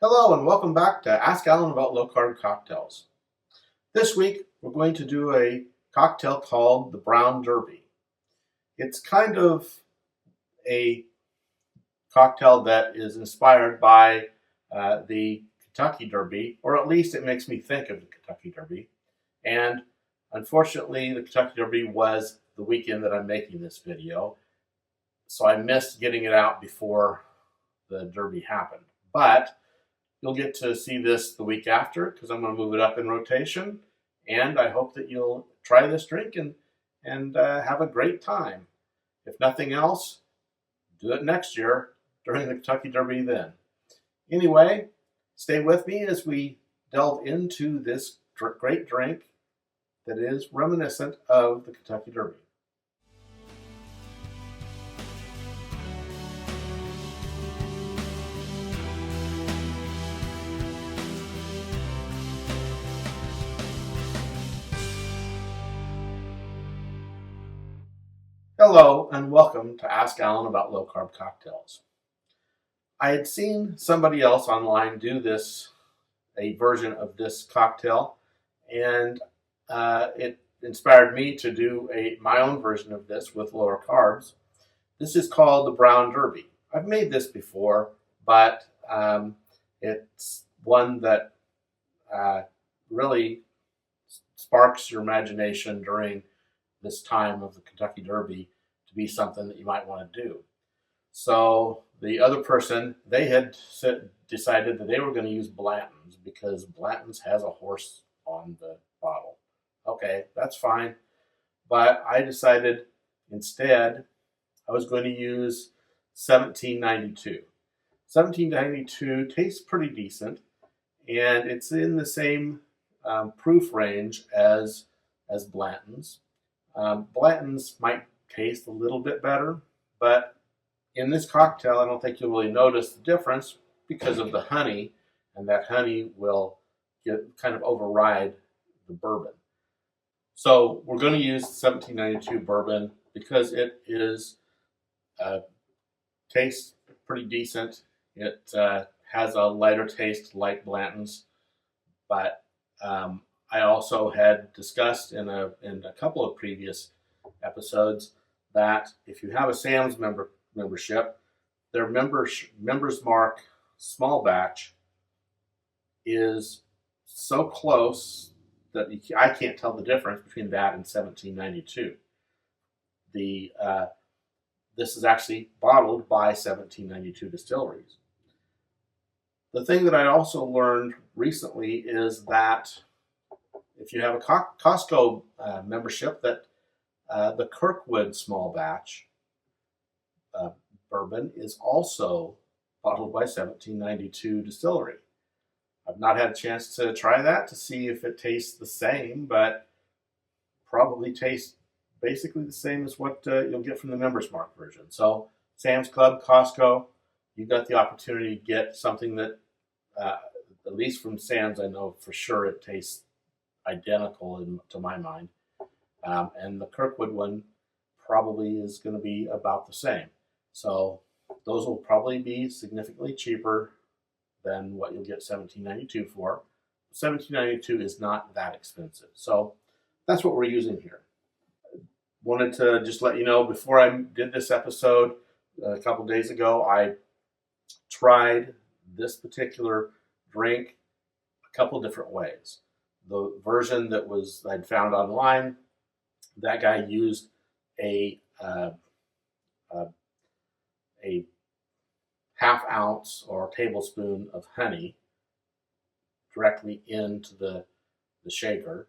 Hello and welcome back to Ask Alan About Low Carb Cocktails. This week we're going to do a cocktail called the Brown Derby. It's kind of a cocktail that is inspired by the Kentucky Derby, or at least it makes me think of the Kentucky Derby. And unfortunately, the Kentucky Derby was the weekend that I'm making this video, so I missed getting it out before the Derby happened. But you'll get to see this the week after because I'm going to move it up in rotation. And I hope that you'll try this drink and have a great time. If nothing else, do it next year during the Kentucky Derby then. Anyway, stay with me as we delve into this great drink that is reminiscent of the Kentucky Derby. Hello and welcome to Ask Alan About Low Carb Cocktails. I had seen somebody else online do a version of this cocktail, and it inspired me to do my own version of this with lower carbs. This is called the Brown Derby. I've made this before, but it's one that really sparks your imagination during this time of the Kentucky Derby to be something that you might want to do. So the other person, they had decided that they were going to use Blanton's because Blanton's has a horse on the bottle. Okay, that's fine. But I decided instead I was going to use 1792. 1792 tastes pretty decent, and it's in the same proof range as Blanton's. Blanton's might taste a little bit better, but in this cocktail, I don't think you'll really notice the difference because of the honey, and that honey will kind of override the bourbon. So we're going to use 1792 bourbon because it tastes pretty decent. It has a lighter taste like Blanton's, but I also had discussed in a couple of previous episodes that if you have a Sam's membership, their members mark small batch is so close that I can't tell the difference between that and 1792. This is actually bottled by 1792 distilleries. The thing that I also learned recently is that if you have a Costco membership, that the Kirkland Small Batch bourbon is also bottled by 1792 Distillery. I've not had a chance to try that to see if it tastes the same, but probably tastes basically the same as what you'll get from the Members Mark version. So Sam's Club, Costco, you've got the opportunity to get something that, at least from Sam's, I know for sure it tastes identical to my mind. And the Kirkwood one probably is going to be about the same. So those will probably be significantly cheaper than what you'll get 1792 for. 1792 is not that expensive. So that's what we're using here. Wanted to just let you know, before I did this episode a couple days ago, I tried this particular drink a couple different ways. The version that I'd found online, that guy used a half ounce or tablespoon of honey directly into the shaker,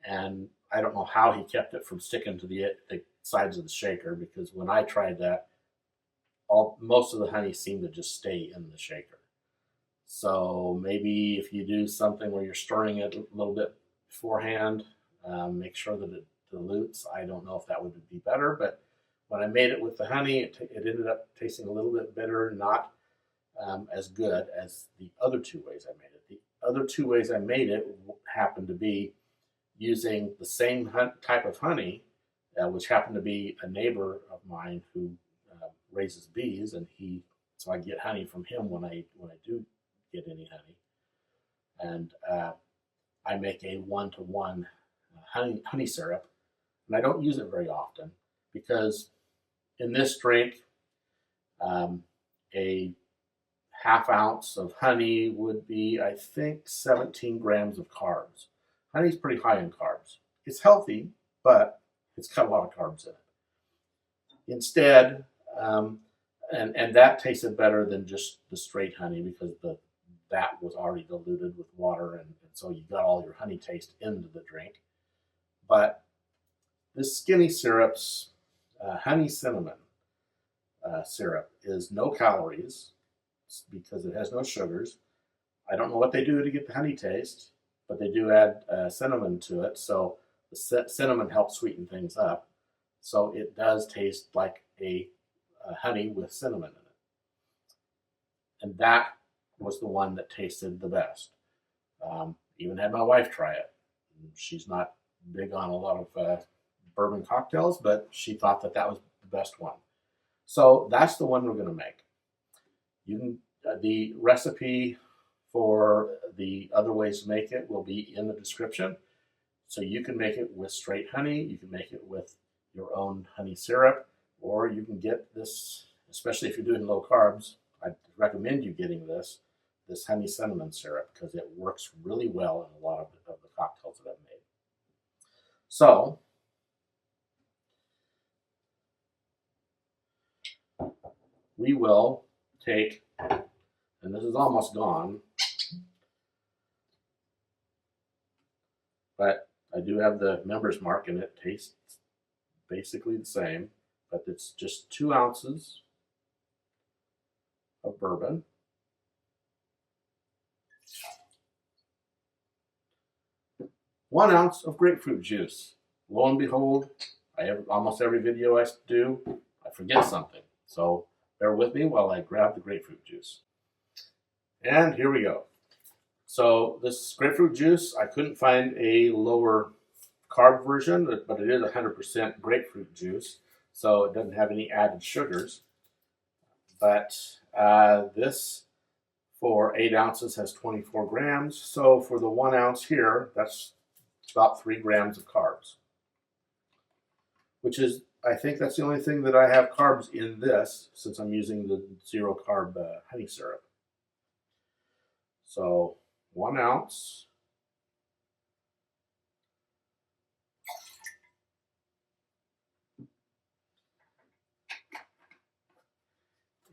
and I don't know how he kept it from sticking to the sides of the shaker, because when I tried that, most of the honey seemed to just stay in the shaker. So maybe if you do something where you're stirring it a little bit beforehand, make sure that it dilutes. I don't know if that would be better, but when I made it with the honey, it ended up tasting a little bit bitter, not as good as the other two ways I made it. The other two ways I made it happened to be using the same type of honey, which happened to be a neighbor of mine who raises bees, and so I get honey from him when I do get any honey. And I make a 1-to-1 honey syrup, and I don't use it very often because in this drink, a half ounce of honey would be, I think, 17 grams of carbs. Honey's pretty high in carbs. It's healthy, but it's got a lot of carbs in it. Instead, and that tasted better than just the straight honey because that was already diluted with water, and so you got all your honey taste into the drink. But this Skinny Syrup's honey cinnamon syrup is no calories because it has no sugars. I don't know what they do to get the honey taste, but they do add cinnamon to it, so the cinnamon helps sweeten things up. So it does taste like a honey with cinnamon in it. And that was the one that tasted the best. Even had my wife try it. She's not big on a lot of bourbon cocktails, but she thought that was the best one. So that's the one we're going to make. You can the recipe for the other ways to make it will be in the description. So you can make it with straight honey, you can make it with your own honey syrup, or you can get this, especially if you're doing low carbs, I'd recommend you getting this honey cinnamon syrup because it works really well in a lot of the cocktails that I've made. So we will take, and this is almost gone, but I do have the member's mark and it tastes basically the same, but it's just 2 ounces of bourbon. One ounce of grapefruit juice. Lo and behold, almost every video I do, I forget something. So bear with me while I grab the grapefruit juice. And here we go. So this grapefruit juice, I couldn't find a lower carb version, but it is 100% grapefruit juice, so it doesn't have any added sugars. But this, for 8 ounces, has 24 grams. So for the 1 ounce here, that's about 3 grams of carbs, which is, I think that's the only thing that I have carbs in this, since I'm using the 0 carb honey syrup. So 1 ounce.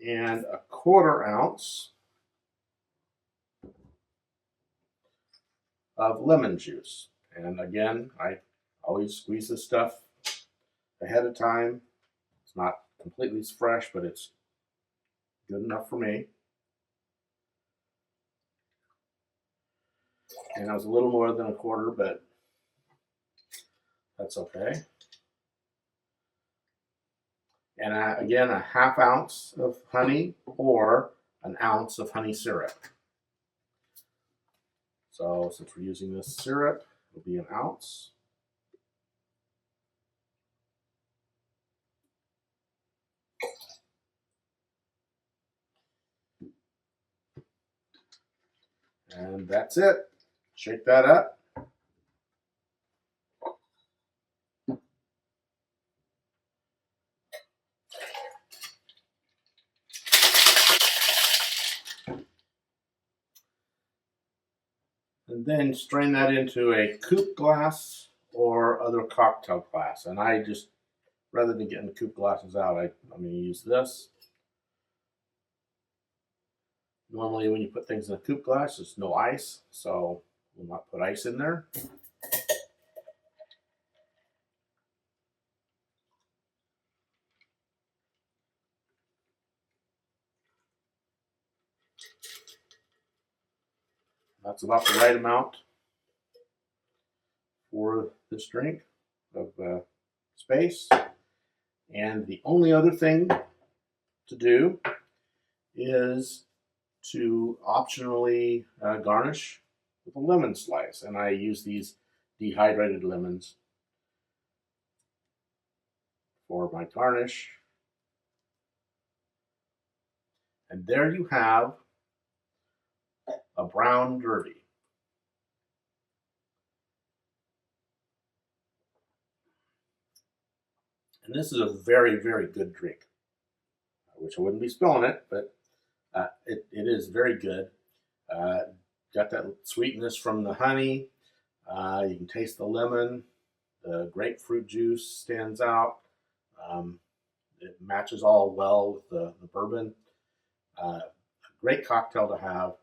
And a 1/4 ounce of lemon juice. And again, I always squeeze this stuff ahead of time. It's not completely fresh, but it's good enough for me. And that was a little more than a 1/4, but that's okay. And again, a 1/2 ounce of honey or an ounce of honey syrup. So since we're using this syrup, it'll be an ounce. And that's it. Shake that up. And then strain that into a coupe glass or other cocktail glass. And I just, rather than getting the coupe glasses out, I'm going to use this. Normally when you put things in a coupe glass, there's no ice, so we'll not put ice in there. That's about the right amount for this drink of space. And the only other thing to do is to optionally garnish with a lemon slice. And I use these dehydrated lemons for my garnish. And there you have a brown derby. And this is a very, very good drink. I wish I wouldn't be spilling it, but it is very good. Got that sweetness from the honey. You can taste the lemon. The grapefruit juice stands out. It matches all well with the bourbon. A great cocktail to have.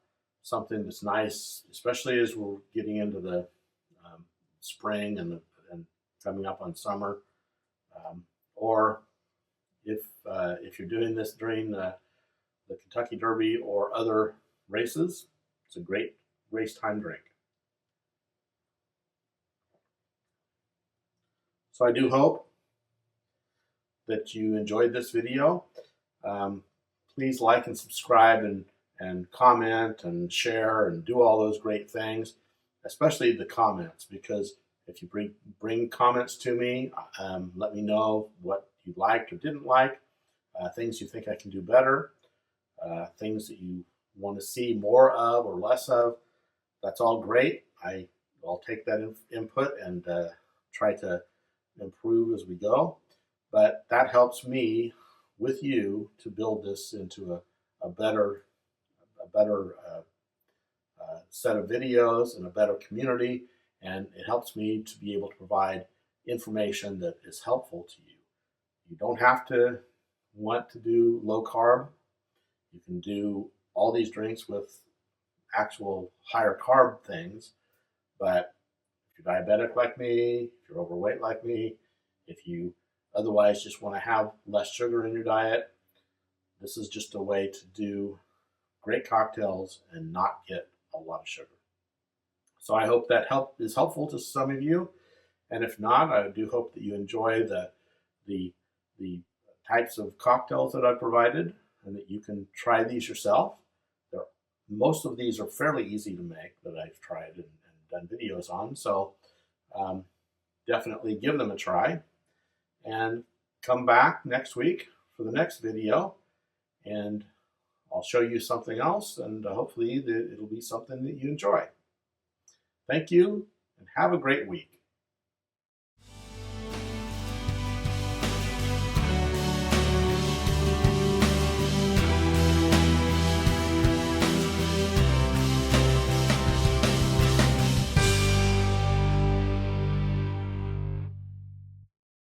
Something that's nice, especially as we're getting into the spring and coming up on summer. Or if you're doing this during the Kentucky Derby or other races, it's a great race time drink. So I do hope that you enjoyed this video. Please like and subscribe and comment and share and do all those great things, especially the comments, because if you bring comments to me, let me know what you liked or didn't like, things you think I can do better, things that you want to see more of or less of. That's all great. I'll take that input and try to improve as we go. But that helps me with you to build this into a better set of videos and a better community, and it helps me to be able to provide information that is helpful to you. You don't have to want to do low carb. You can do all these drinks with actual higher carb things, but if you're diabetic like me, if you're overweight like me, if you otherwise just want to have less sugar in your diet, this is just a way to do great cocktails and not get a lot of sugar. So I hope that is helpful to some of you, and if not, I do hope that you enjoy the types of cocktails that I provided and that you can try these yourself. Most of these are fairly easy to make that I've tried and done videos on, so definitely give them a try, and come back next week for the next video, and I'll show you something else, and hopefully it'll be something that you enjoy. Thank you, and have a great week.